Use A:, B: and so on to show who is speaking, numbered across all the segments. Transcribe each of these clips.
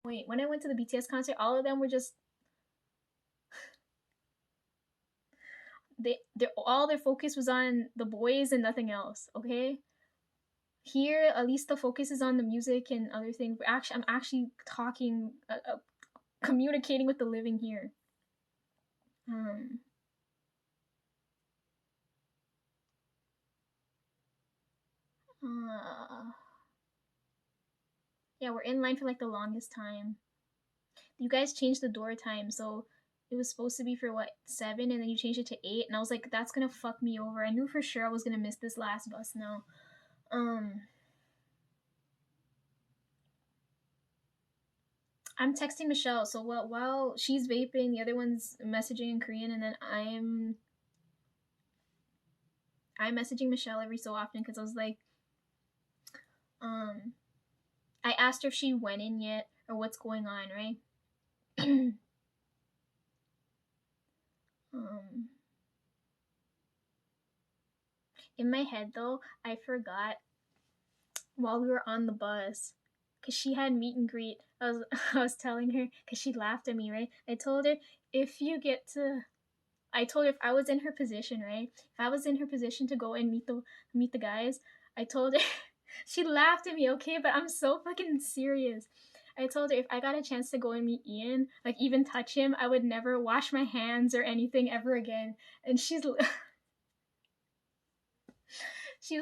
A: Wait, when I went to the BTS concert, all of them were just they all their focus was on the boys and nothing else. Okay, here at least the focus is on the music and other things. But actually, I'm actually talking, communicating with the living here. Um, uh, yeah, we're in line for like the longest time. You guys changed the door time, so it was supposed to be for what 7, and then you changed it to 8, and I was like, that's gonna fuck me over. I knew for sure I was gonna miss this last bus now. Um, I'm texting Michelle, so while she's vaping, the other one's messaging in Korean, and then I'm messaging Michelle every so often because I was like, um, I asked her if she went in yet or what's going on, right? um, in my head though, I forgot while we were on the bus because she had meet and greet. I was telling her because she laughed at me, right? I told her if you get to. I told her if I was in her position, right? If I was in her position to go and meet the guys, I told her. She laughed at me, okay, but I'm so fucking serious. I told her if I got a chance to go and meet Ian, like even touch him, I would never wash my hands or anything ever again. And she was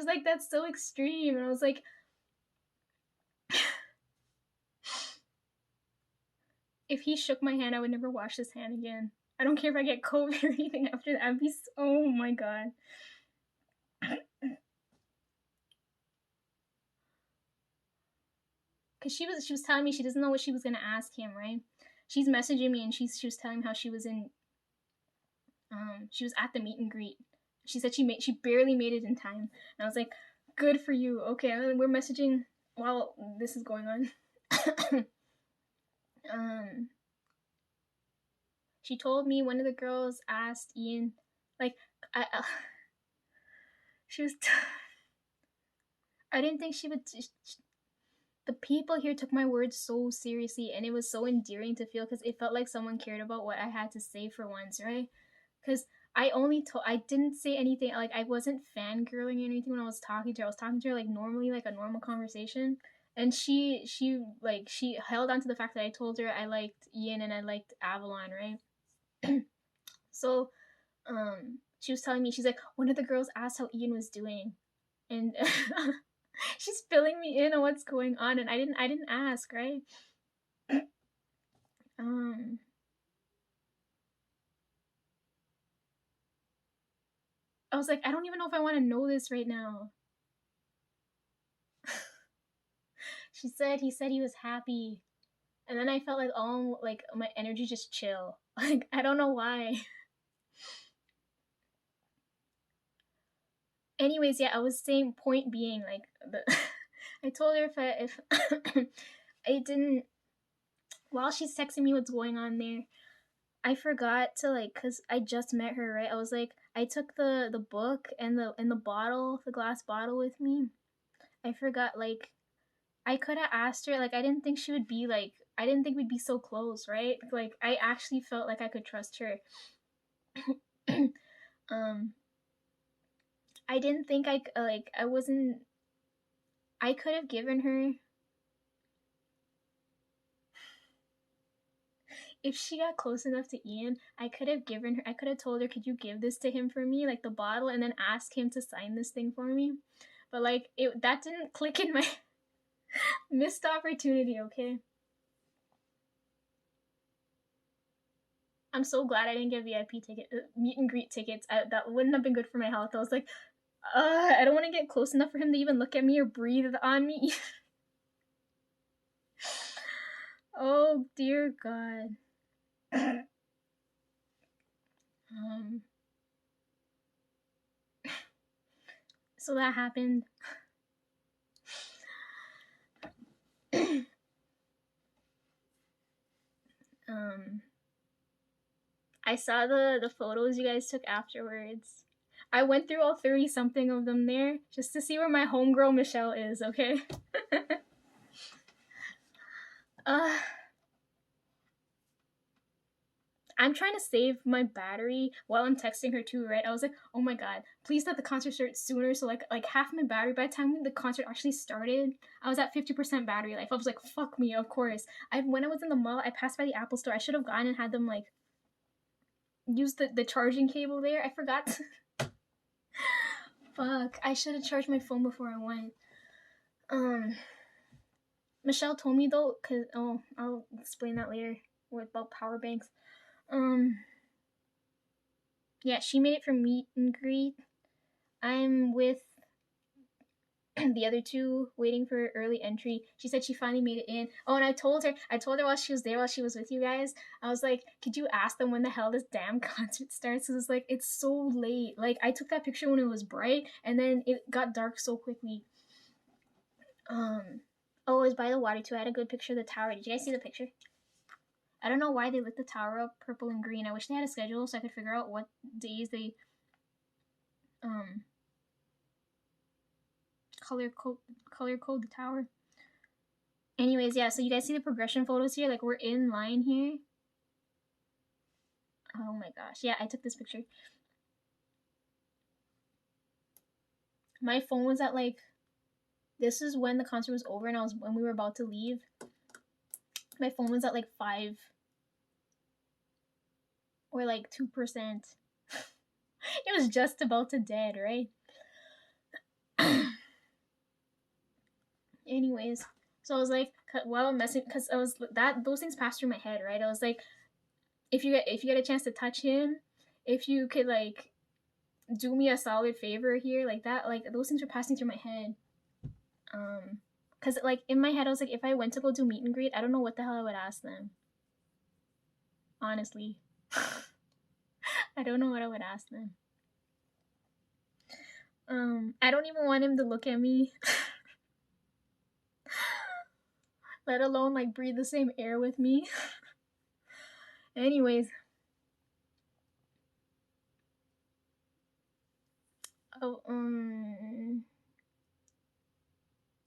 A: like, "That's so extreme," and I was like, if he shook my hand, I would never wash his hand again. I don't care if I get COVID or anything after that. I'd be oh my god. Cause she was telling me she doesn't know what she was gonna ask him, right? She's messaging me and she was telling me how she was at the meet and greet. She said she barely made it in time. And I was like, good for you. Okay, we're messaging while this is going on. um she told me one of the girls asked Ian, like, she was I didn't think she would the people here took my words so seriously, and it was so endearing to feel because it felt like someone cared about what I had to say for once, right? Because I didn't say anything, like I wasn't fangirling or anything when I was talking to her. I was talking to her like normally, like a normal conversation, and she held on to the fact that I told her I liked Ian and I liked Avalon, right? So she was telling me, she's like, one of the girls asked how Ian was doing, and she's filling me in on what's going on, and I didn't ask, right? um I was like, I don't even know if I want to know this right now. She said he was happy, and then I felt like all like my energy just chill. Like I don't know why. Anyways, yeah, I was saying, point being, like the I told her if I didn't, while she's texting me what's going on there, I forgot to, like, cause I just met her, right? I was like, I took the book and the bottle, the glass bottle with me. I forgot, like, I could have asked her, like, I didn't think she would be like, I didn't think we'd be so close, right? Like I actually felt like I could trust her. um I didn't think like I wasn't, I could have given her, if she got close enough to Ian, I could have given her, I could have told her, could you give this to him for me, like the bottle, and then ask him to sign this thing for me. But like that didn't click in my missed opportunity, okay? I'm so glad I didn't get VIP ticket, meet and greet tickets. That wouldn't have been good for my health. I was like, I don't want to get close enough for him to even look at me or breathe on me. Oh dear God. um, so that happened. um, I saw the photos you guys took afterwards. I went through all 30 something of them there just to see where my homegirl Michelle is, okay? uh, I'm trying to save my battery while I'm texting her too, right? I was like, oh my god, please let the concert start sooner. So like half my battery by the time the concert actually started, I was at 50% battery life. I was like, fuck me, of course. When I was in the mall, I passed by the Apple store. I should have gone and had them like use the charging cable there. I forgot. Fuck, I should have charged my phone before I went. Michelle told me though, cause I'll explain that later about power banks. Yeah, she made it for meet and greet. I'm with the other two waiting for early entry. She said she finally made it in. Oh, and I told her while she was there, while she was with you guys, I was like, could you ask them when the hell this damn concert starts? Because it's like, it's so late. Like, I took that picture when it was bright, and then it got dark so quickly. Oh, it was by the water too. I had a good picture of the tower. Did you guys see the picture? I don't know why they lit the tower up purple and green. I wish they had a schedule so I could figure out what days they color code the tower. Anyways, yeah, so you guys see the progression photos here? Like, we're in line here. Oh my gosh. Yeah, I took this picture. My phone was at like, this is when the concert was over and when we were about to leave. My phone was at like 5 or like 2%. It was just about to dead, right? Anyways, so I was like, while I'm messing, because I was those things passed through my head, right? I was like, if you get a chance to touch him, if you could like do me a solid favor here, like that, like those things were passing through my head. Because like in my head, I was like, if I went to go do meet and greet, I don't know what the hell I would ask them. Honestly, I don't know what I would ask them. I don't even want him to look at me. Let alone like breathe the same air with me. Anyways. Oh,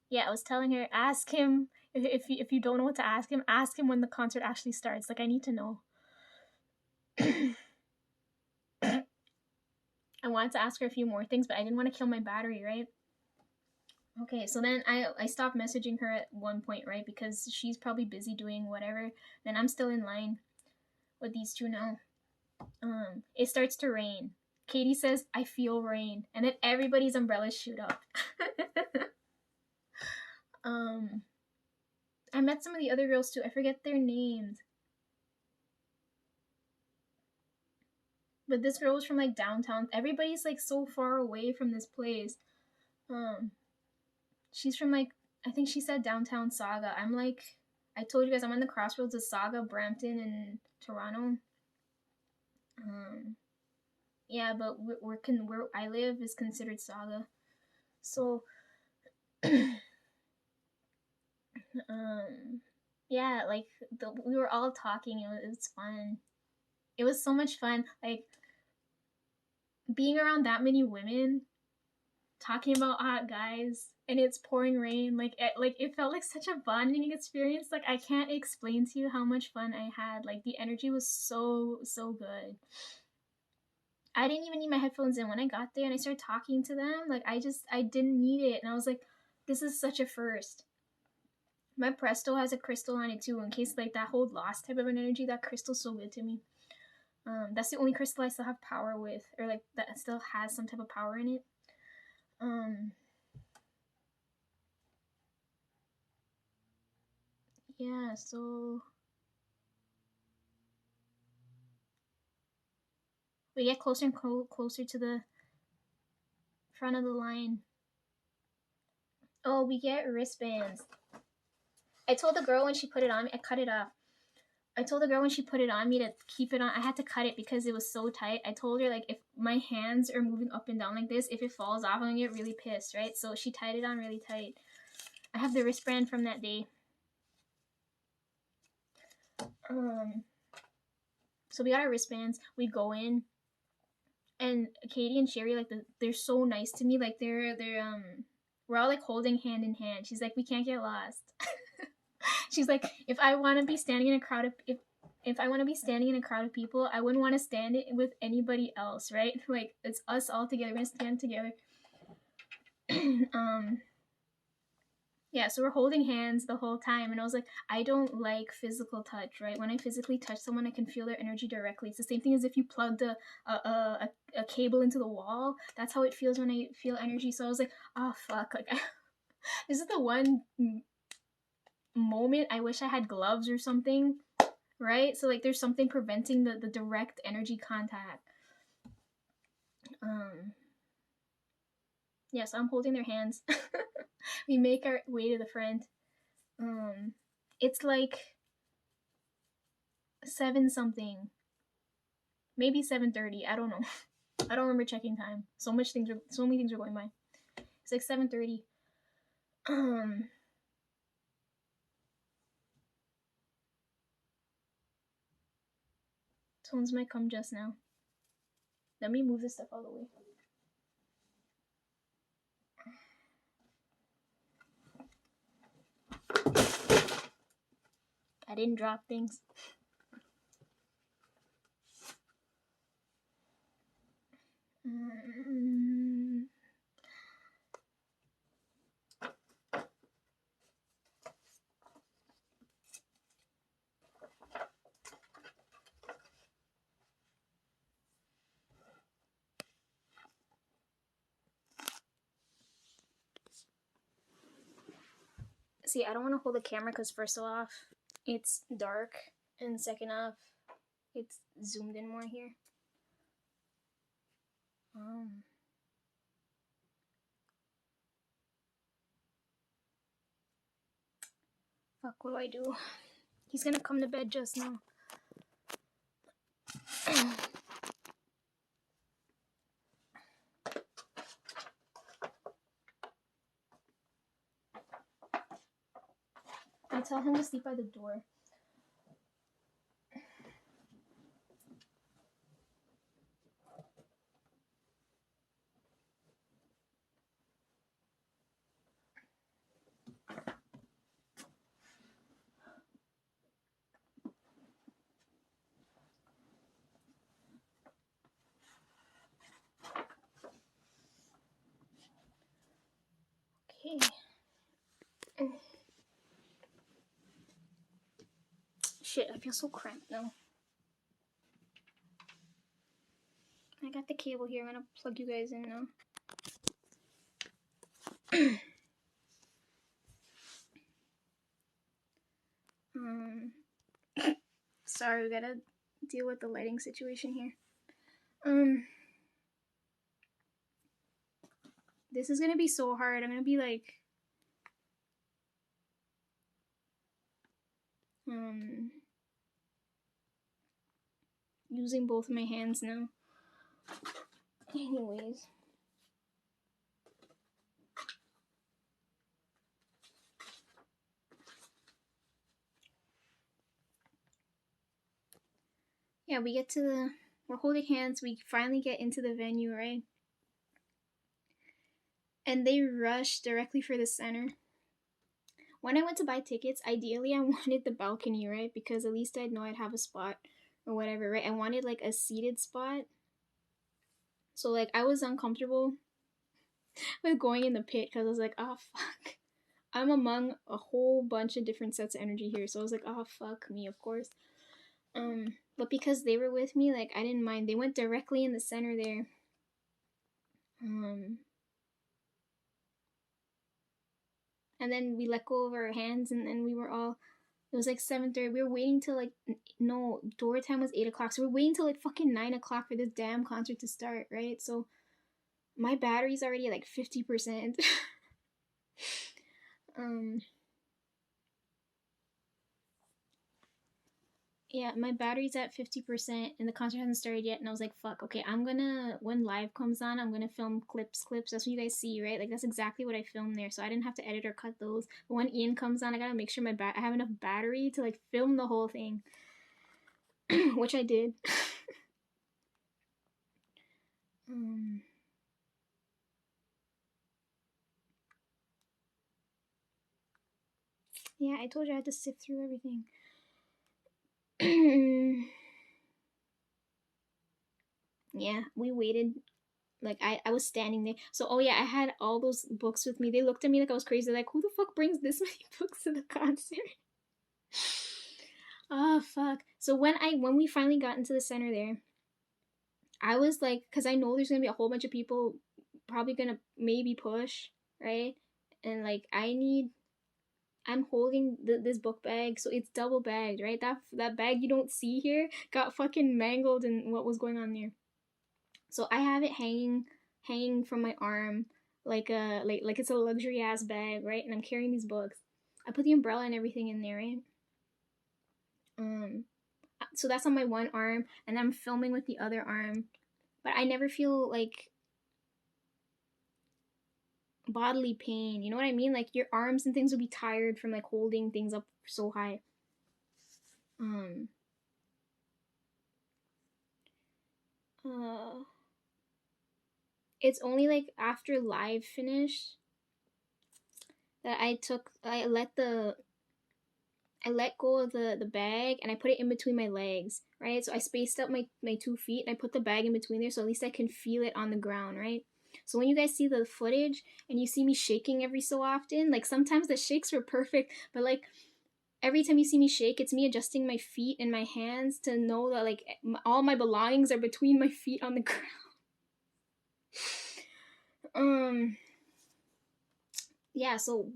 A: yeah, I was telling her, ask him if you don't know what to ask him when the concert actually starts. Like, I need to know. I wanted to ask her a few more things, but I didn't want to kill my battery, right? Okay, so then I stopped messaging her at one point, right? Because she's probably busy doing whatever. Then I'm still in line with these two now. It starts to rain. Katie says, I feel rain. And then everybody's umbrellas shoot up. I met some of the other girls too. I forget their names. But this girl was from like downtown. Everybody's like so far away from this place. She's from like, I think she said downtown Saga. I'm like, I told you guys I'm on the crossroads of Saga, Brampton, and Toronto. Yeah, but where I live is considered Saga. So, yeah, like we were all talking. It was fun. It was so much fun. Like being around that many women talking about hot guys and it's pouring rain, like it felt like such a bonding experience. Like I can't explain to you how much fun I had. Like the energy was so good. I didn't even need my headphones in when I got there and I started talking to them. Like I didn't need it, and I was like, this is such a first. My Presto has a crystal on it too, in case like that whole lost type of an energy. That crystal's so good to me. That's the only crystal I still have power with, or like that still has some type of power in it. Yeah, so we get closer and closer to the front of the line. Oh, we get wristbands. I told the girl when she put it on me, I cut it off. I told the girl when she put it on me to keep it on. I had to cut it because it was so tight. I told her, like, if my hands are moving up and down like this, if it falls off, I'm gonna get really pissed, right? So she tied it on really tight. I have the wristband from that day. So we got our wristbands. We go in, and Katie and Sherry, like, they're so nice to me. Like, they're we're all like holding hand in hand. She's like, we can't get lost. She's like, if I want to be standing in a crowd, if if I want to be standing in a crowd of people, I wouldn't want to stand it with anybody else, right? Like it's us all together. We're gonna stand together. um yeah, so we're holding hands the whole time, and I was like, I don't like physical touch, right? When I physically touch someone, I can feel their energy directly. It's the same thing as if you plugged a cable into the wall. That's how it feels when I feel energy. So I was like, oh fuck, like this is the one moment I wish I had gloves or something, right? So like there's something preventing the direct energy contact. Yeah, so I'm holding their hands. We make our way to the front. It's like 7 something, maybe 7:30. I don't know. I don't remember checking time. So many things are going by. It's like 7:30. Tones might come just now. Let me move this stuff all the way. I didn't drop things. See, I don't want to hold the camera because first off, it's dark, and second off, it's zoomed in more here. Fuck, what do I do? He's gonna come to bed just now. I tell him to sleep by the door. Okay. Shit, I feel so cramped now. I got the cable here. I'm gonna plug you guys in now. Sorry, we gotta deal with the lighting situation here. This is gonna be so hard. I'm gonna be like, using both of my hands now. Anyways. Yeah, we're holding hands. We finally get into the venue, right? And they rush directly for the center. When I went to buy tickets, ideally I wanted the balcony, right? Because at least I'd know I'd have a spot or whatever, right? I wanted like a seated spot. So like I was uncomfortable with going in the pit because I was like, oh fuck. I'm among a whole bunch of different sets of energy here. So I was like, oh fuck me, of course. But because they were with me, like I didn't mind. They went directly in the center there. And then we let go of our hands, and then we were all. It was like 7:30. We were waiting till like no, door time was 8 o'clock. So we're waiting till like fucking 9 o'clock for this damn concert to start, right? So my battery's already at like 50%. Yeah, my battery's at 50% and the concert hasn't started yet. And I was like, fuck, okay, when live comes on, I'm gonna film clips. That's what you guys see, right? Like, that's exactly what I filmed there. So I didn't have to edit or cut those. But when Ian comes on, I gotta make sure I have enough battery to, like, film the whole thing. Which I did. Yeah, I told you I had to sift through everything. Yeah, we waited. Like I was standing there. So oh yeah, I had all those books with me. They looked at me like I was crazy. Like, who the fuck brings this many books to the concert? Oh fuck. So when we finally got into the center there, I was like, because I know there's gonna be a whole bunch of people probably gonna maybe push, right? And like I'm holding this book bag, so it's double bagged, right? That bag you don't see here got fucking mangled in what was going on there. So I have it hanging from my arm like it's a luxury ass bag, right? And I'm carrying these books. I put the umbrella and everything in there, right? Um, so that's on my one arm, and I'm filming with the other arm. But I never feel like bodily pain. You know what I mean? Like your arms and things will be tired from like holding things up so high. Um. Uh. It's only like after live finished that I let go of the bag and I put it in between my legs, right? So I spaced out my 2 feet and I put the bag in between there so at least I can feel it on the ground, right? So when you guys see the footage and you see me shaking every so often, like sometimes the shakes were perfect, but like every time you see me shake, it's me adjusting my feet and my hands to know that like all my belongings are between my feet on the ground. um yeah, so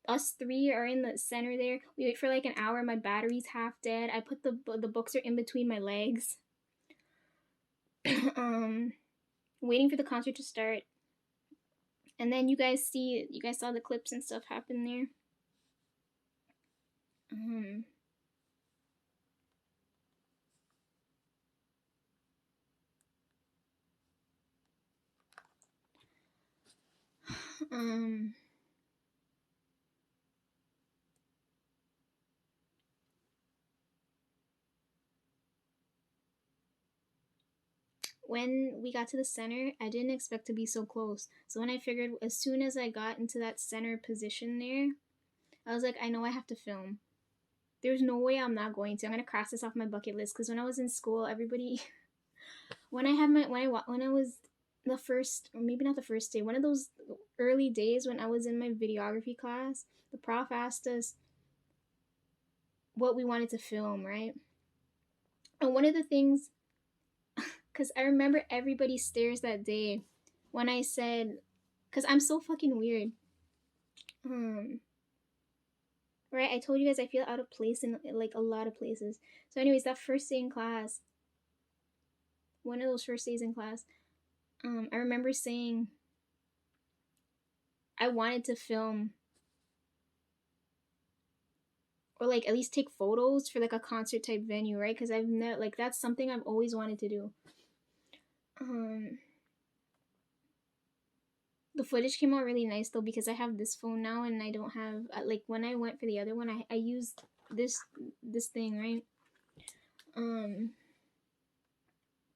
A: us three are in the center there. We wait for like an hour. My battery's half dead. I put the books are in between my legs. um, Waiting for the concert to start, and then you guys saw the clips and stuff happen there. Um, um, when we got to the center, I didn't expect to be so close. So when I figured as soon as I got into that center position there, I was like, I know I have to film. There's no way I'm not going to. I'm gonna cross this off my bucket list because when I was in school, everybody when I had my when I was the first, or maybe not the first day, one of those early days when I was in my videography class, the prof asked us what we wanted to film, right? And one of the things, because I remember everybody stares that day when I said, because I'm so fucking weird. Um, right? I told you guys I feel out of place in like a lot of places. So, anyways, that first day in class, one of those first days in class, I remember saying I wanted to film or like at least take photos for like a concert type venue, right? Because I've never like that's something I've always wanted to do. Um, the footage came out really nice though because I have this phone now and I don't have like when I went for the other one, I used this thing, right? Um,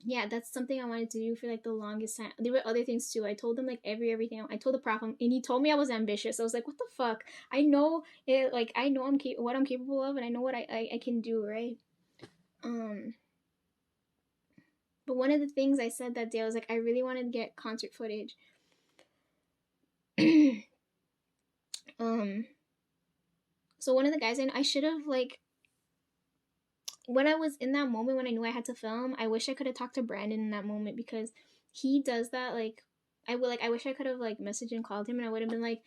A: yeah, that's something I wanted to do for like the longest time. There were other things too. I told them like everything. I told the prof, and he told me I was ambitious. I was like, what the fuck? I know it. Like I know what I'm capable of, and I know what I can do, right? Um, but one of the things I said that day, I was like, I really wanted to get concert footage. um, so one of the guys I should have like when I was in that moment when I knew I had to film, I wish I could have talked to Brandon in that moment because he does that like I wish I could have like messaged and called him and I would have been like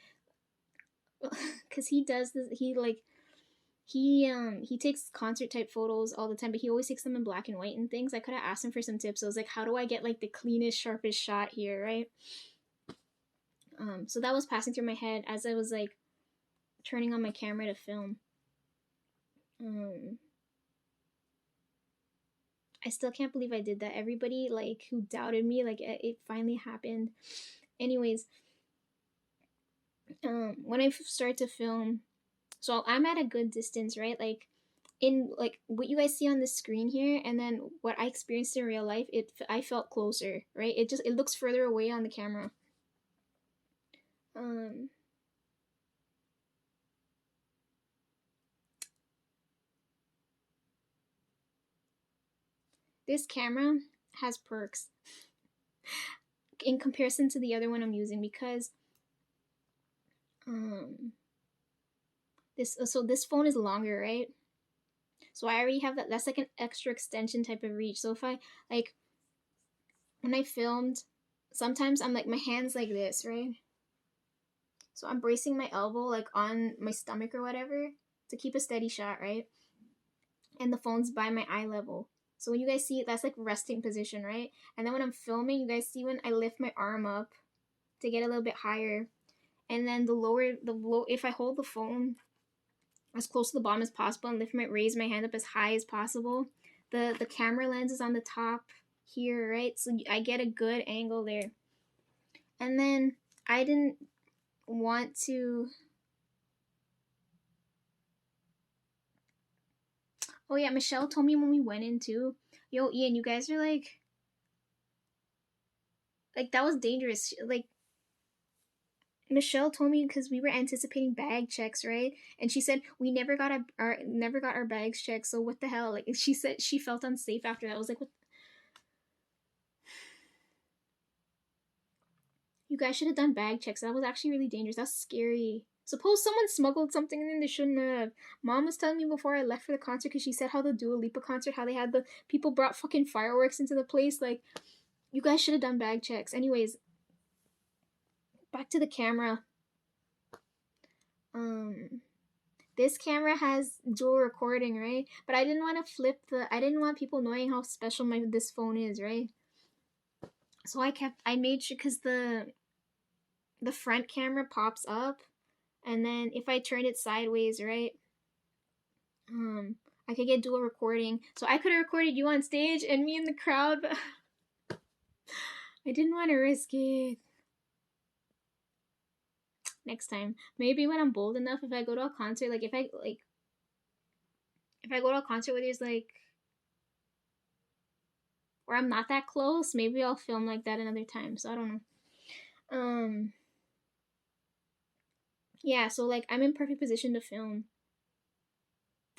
A: because he does this he takes concert type photos all the time but he always takes them in black and white and things. I could have asked him for some tips. I was like, how do I get like the cleanest sharpest shot here, right? So that was passing through my head as I was like turning on my camera to film. I still can't believe I did that. Everybody like who doubted me, like it finally happened. Anyways, when I start to film, so I'm at a good distance, right? Like in like what you guys see on the screen here, and then what I experienced in real life, I felt closer, right? It looks further away on the camera. Um, this camera has perks. in comparison to the other one I'm using, because um this phone is longer, right? So I already have that's like an extra extension type of reach. So if I like when I filmed, sometimes I'm like my hands like this, right? So I'm bracing my elbow like on my stomach or whatever to keep a steady shot, right? And the phone's by my eye level. So when you guys see it, that's like resting position, right? And then when I'm filming, you guys see when I lift my arm up to get a little bit higher, and then if I hold the phone as close to the bottom as possible and raise my hand up as high as possible, the camera lens is on the top here, right? So I get a good angle there. And then I didn't want to. Oh yeah, Michelle told me when we went in too. Yo, Ian, you guys are like that was dangerous. Like Michelle told me because we were anticipating bag checks, right? And she said we never got our bags checked. So what the hell? Like she said she felt unsafe after that. I was like, what? You guys should have done bag checks. That was actually really dangerous. That's scary. Suppose someone smuggled something in they shouldn't have. Mom was telling me before I left for the concert because she said how the Dua Lipa concert, how they had the people brought fucking fireworks into the place. Like, you guys should have done bag checks. Anyways, back to the camera. Um, this camera has dual recording, right? But I didn't want to I didn't want people knowing how special this phone is, right? So I made sure, because the front camera pops up, and then if I turn it sideways, right, I could get dual recording. So I could have recorded you on stage and me in the crowd, but I didn't want to risk it. Next time, maybe when I'm bold enough, if I go to a concert, like if I go to a concert where there's like where I'm not that close, maybe I'll film like that another time. So I don't know. Yeah, so like I'm in perfect position to film.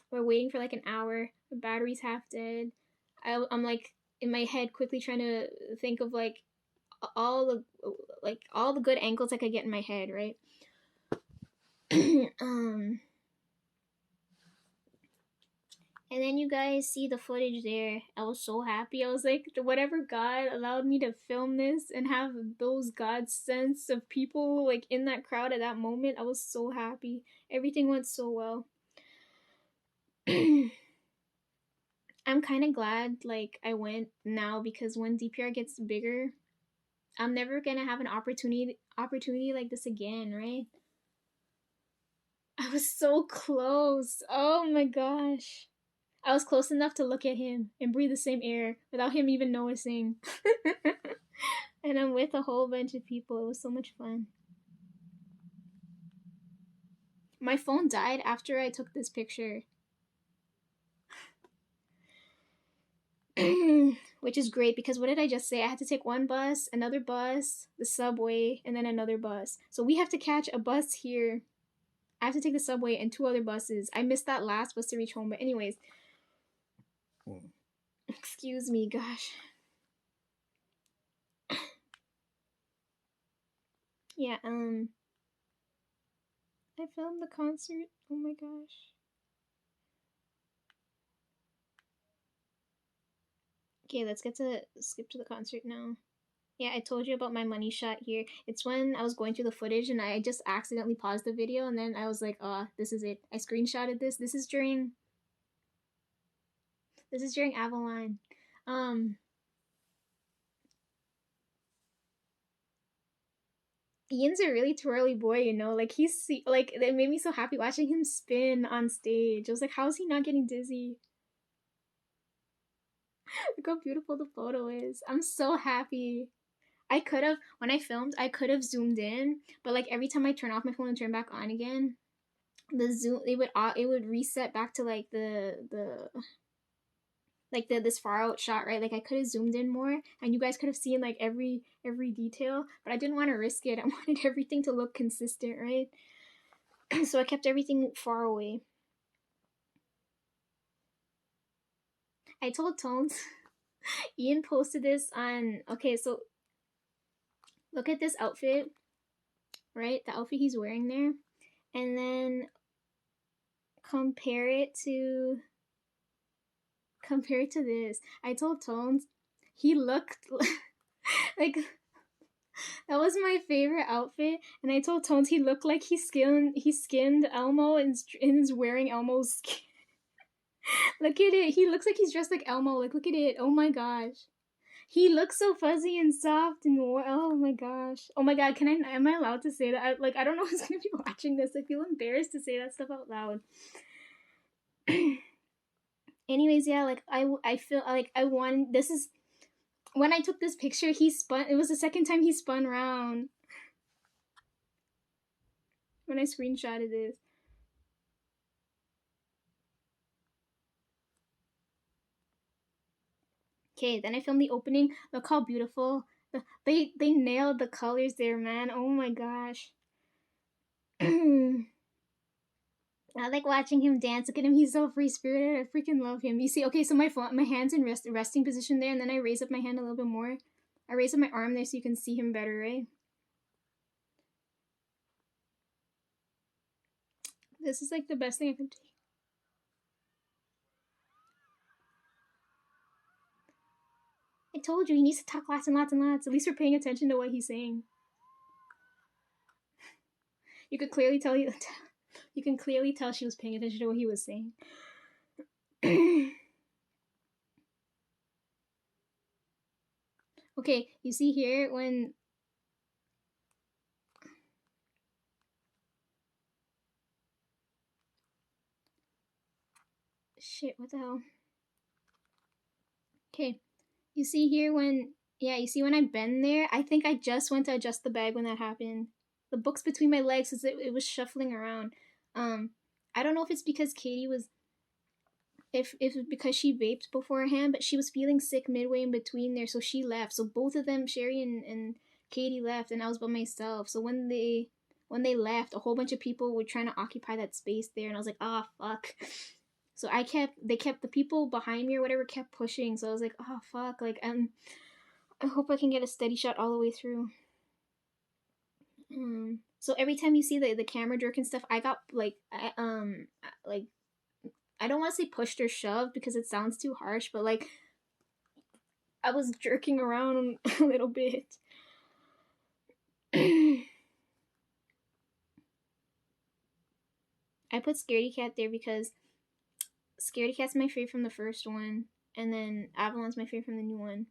A: We're waiting for like an hour. The battery's half dead. I'm like in my head quickly trying to think of like all the good angles I could get in my head, right? And then you guys see the footage there. I was so happy. I was like, whatever God allowed me to film this and have those God sense of people like in that crowd at that moment, I was so happy. Everything went so well. I'm kind of glad like I went now, because when DPR gets bigger, I'm never gonna have an opportunity like this again, right? I was so close. Oh my gosh. I was close enough to look at him and breathe the same air without him even noticing. And I'm with a whole bunch of people. It was so much fun. My phone died after I took this picture. Which is great, because what did I just say? I had to take one bus, another bus, the subway, and then another bus. So we have to catch a bus here. I have to take the subway and 2 other buses. I missed that last bus to reach home. But anyways, excuse me, gosh. Yeah, I filmed the concert. Oh my gosh. Okay, let's skip to the concert now. Yeah, I told you about my money shot here. It's when I was going through the footage and I just accidentally paused the video, and then I was like, oh, this is it. I screenshotted this. This is during Avalon. Ian's a really twirly boy, you know. Like like it made me so happy watching him spin on stage. I was like, how is he not getting dizzy? Look how beautiful the photo is. I'm so happy. I could have, when I filmed, I could have zoomed in, but like every time I turn off my phone and turn back on again, the zoom it would reset back to like the this far out shot, right? Like I could have zoomed in more and you guys could have seen like every detail, but I didn't want to risk it. I wanted everything to look consistent, right? So I kept everything far away. I told Tones Ian posted this on, okay, so Look at this outfit, right? The outfit he's wearing there. And then compare it to this. I told Tones he looked like that was my favorite outfit, and I told Tones he looked like he skinned Elmo and is wearing Elmo's skin. Look at it. He looks like he's dressed like Elmo. Like, look at it. Oh my gosh. He looks so fuzzy and soft and oh my gosh. Oh my god, am I allowed to say that? I don't know who's gonna be watching this. I feel embarrassed to say that stuff out loud. Anyways, yeah, like I feel like I won. This is when I took this picture, he spun. It was the second time he spun around. When I screenshotted this. Okay, then I filmed the opening. Look how beautiful. They nailed the colors there, man. Oh my gosh. I like watching him dance. Look at him, he's so free spirited. I freaking love him. You see, okay, so my hand's in resting position there, and then I raise up my hand a little bit more. I raise up my arm there so you can see him better, right? This is like the best thing I can do. I told you he needs to talk lots and lots and lots. At least we're paying attention to what he's saying. You could clearly tell you can clearly tell she was paying attention to what he was saying. Okay, you see here when shit, what the hell? Okay, you see here when you see when I bend there? I think I just went to adjust the bag when that happened. The book's between my legs because it was shuffling around. I don't know if it's because Katie was if because she vaped beforehand, but she was feeling sick midway in between there, so she left. So both of them, Sherry and Katie left, and I was by myself. So when they left, a whole bunch of people were trying to occupy that space there, and I was like, ah, oh, fuck. So the people behind me or whatever kept pushing. So I was like, oh fuck, like I hope I can get a steady shot all the way through. So every time you see the camera jerk and stuff, I got like I don't want to say pushed or shoved because it sounds too harsh, but like I was jerking around a little bit. I put Scaredy Cat there because Scaredy Cat's my favorite from the first one, and then Avalon's my favorite from the new one.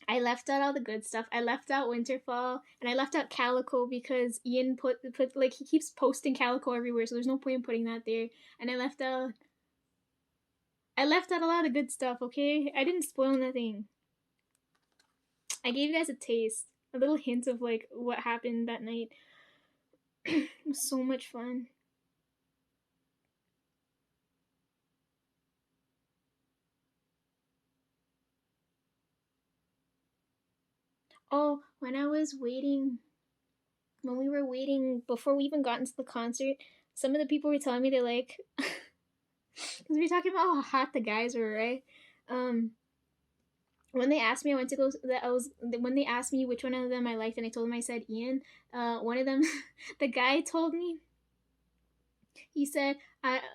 A: I left out all the good stuff. I left out Winterfell, and I left out Calico because Ian put like he keeps posting Calico everywhere, so there's no point in putting that there. And I left out a lot of good stuff. Okay, I didn't spoil nothing. I gave you guys a taste, a little hint of like what happened that night. It was so much fun. Oh, when we were waiting before we even got into the concert, some of the people were telling me they like, because we were talking about how hot the guys were, right? When they asked me, when they asked me which one of them I liked, and I told them I said Ian. One of them, the guy told me. He said,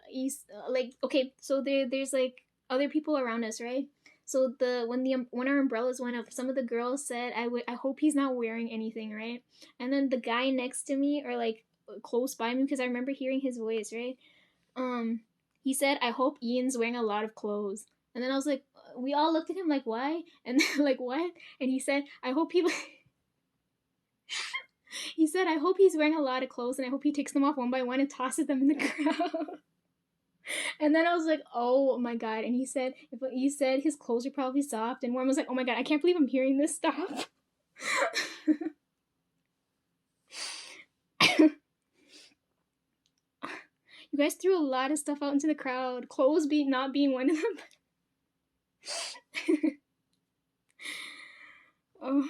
A: he's like, okay, so there's like other people around us, right? So when our umbrellas went up, some of the girls said, I hope he's not wearing anything, right? And then the guy next to me, or like close by me, because I remember hearing his voice, right? He said, I hope Ian's wearing a lot of clothes. And then I was like, we all looked at him like, why? And then, like, what? And he said, I hope he. He said, I hope he's wearing a lot of clothes, and I hope he takes them off one by one and tosses them in the crowd. And then I was like, oh my god. And he said his clothes are probably soft, and Warren was like, oh my god, I can't believe I'm hearing this stuff. You guys threw a lot of stuff out into the crowd, clothes not being one of them. Oh.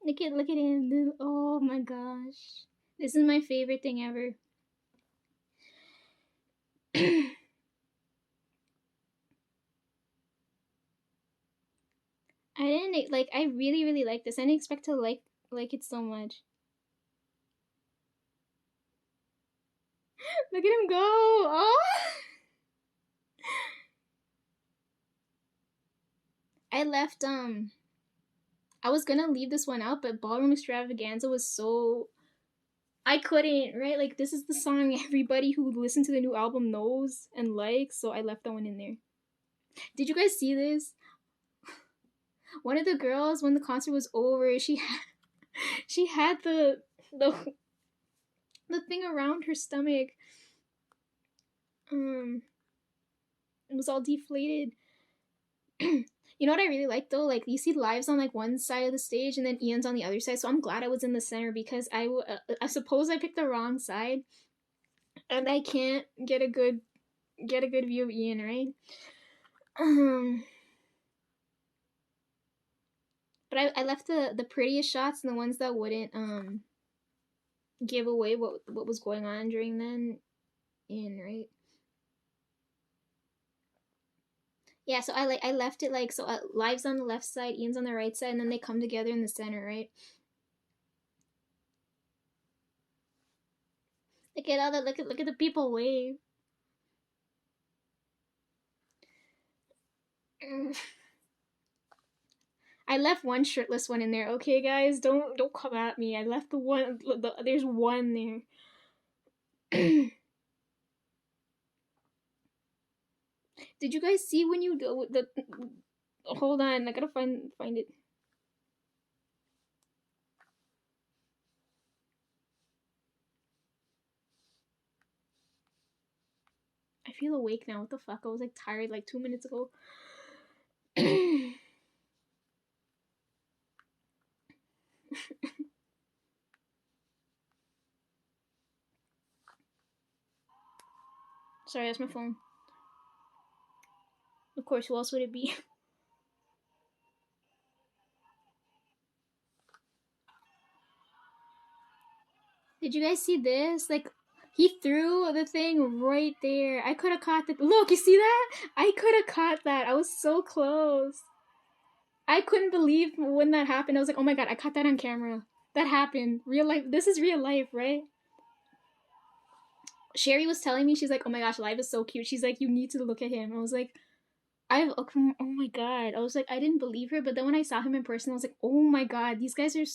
A: Look at him. Oh my gosh. This is my favorite thing ever. I didn't like. I really, really like this. I didn't expect to like it so much. Look at him go! Oh, I left. I was gonna leave this one out, but Ballroom Extravaganza was so. I couldn't, right? Like, this is the song everybody who listened to the new album knows and likes, so I left that one in there. Did you guys see this? One of the girls, when the concert was over, she had the the thing around her stomach. It was all deflated. You know what I really like though? Like, you see Lives on like one side of the stage and then Ian's on the other side. So I'm glad I was in the center because I suppose I picked the wrong side, and I can't get a good view of Ian, right? But I left the prettiest shots and the ones that wouldn't give away what was going on during then in, right? Yeah, so I left it like so. Live's on the left side, Ian's on the right side, and then they come together in the center, right? Look at all the look at the people wave. I left one shirtless one in there. Okay, guys, don't come at me. I left the one. There's one there. Did you guys see when you the? Hold on, I gotta find it. I feel awake now. What the fuck? I was like tired like 2 minutes ago. Sorry, that's my phone. Of course, who else would it be? Did you guys see this? Like, he threw the thing right there. I could have caught that. Look, you see that? I could have caught that. I was so close. I couldn't believe when that happened. I was like, oh my god, I caught that on camera. That happened. Real life. This is real life, right? Sherry was telling me, she's like, oh my gosh, Live is so cute. She's like, you need to look at him. I was like, oh my god. I was like, I didn't believe her, but then when I saw him in person, I was like, oh my god, these guys are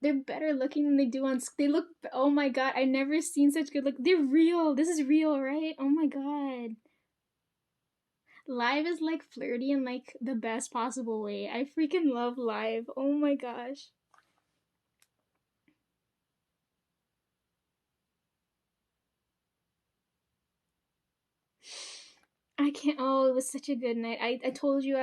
A: they're better looking than they do on. They look. Oh my god, I never seen such good look. They're real. This is real, right? Oh my god. Live is like flirty in like the best possible way. I freaking love Live. Oh my gosh. I can't. Oh, it was such a good night. I told you